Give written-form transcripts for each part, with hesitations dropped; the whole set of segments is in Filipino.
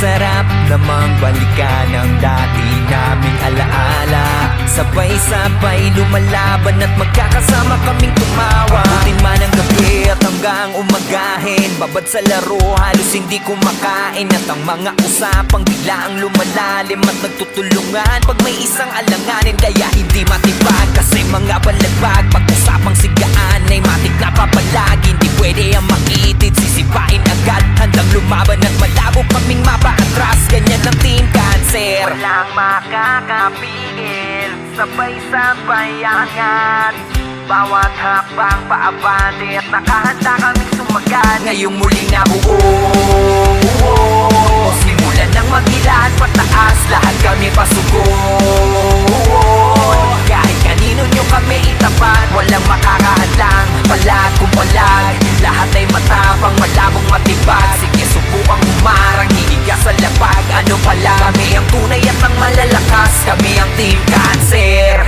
sarap namang balikan ang dati naming alaala. Sabay-sabay lumalaban at magkakasama kaming tumawa. Abutin man ang gabi at hanggang umagahin, babad sa laro halos hindi kumakain. At ang mga usapang biglaang lumalalim at nagtutulungan pag may isang alanganin. Kaya hindi matibag kasi mga balagbag, pag-usapang sigaan ay matik na papalagi. Hindi pwede ang makitid, sisipain agad. Handang lumaban at malabo kaming mapaatras. Ganyan ang Team Cancer, walang makakapigil, sabay-sabay angat. Bawat hakbang paabante at nakahanda kaming sumagat. Ngayong muling nabuo, simulan ng mag-ilan pataas, lahat kami pasugon. Kahit kanino nyo kami itapat, walang makakahadlang. Palag kung palag, lahat ay matapang, malabong matibag. Sige subukang humarang, hihiga sa lapag. Ano pala, kami ang tunay at ang malalakas, kami ang Team Cancer.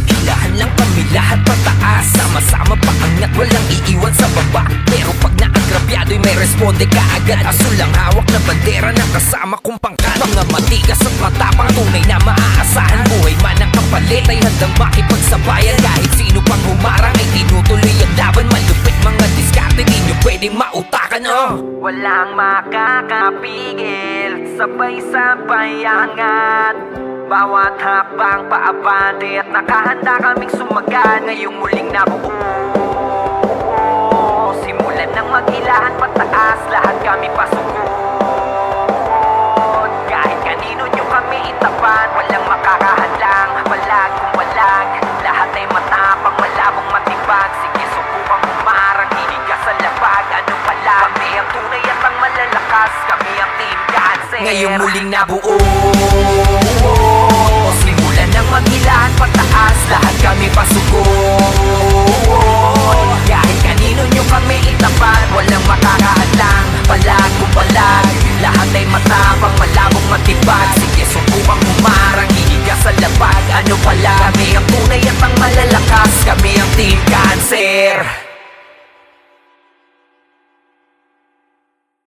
Hilahan lang kami lahat pataas, sama-sama paangat, walang iiwan sa baba. Pero pag naagrabyado'y may responde kaagad. Asul lang hawak na bandera ng kasama kong pangkat. Mga matigas at matapang, tunay na maaasahan. Buhay man ang kapalit ay handang makipagsabayan. Kahit sino pang humarang ay tinutuloy ang laban. Malupit mga diskarte, di nyo pwedeng mautakan. Walang makakapigil, sabay-sabay angat. Bawat hakbang paabante at nakahanda kaming sumagat. Ngayong muling nabuo, simulan ng mag-ilahan pataas, lahat kami pasugot. Kahit kanino nyo kami itapat, walang makakahadlang. Palag kung palag, lahat ay matapang, malabong matibag. Sige subukang humarang, hihiga sa lapag. Ano pala, kami ang tunay at ang malalakas, kami ang Team Cancer. Ngayong muling nabuo, simulan ng mag-ilan pataas, lahat kami pasugon. Kahit kanino nyo kami itapat, walang makakahadlang. Palag kung palag, lahat ay matapang, malabong matibag. Sige subukang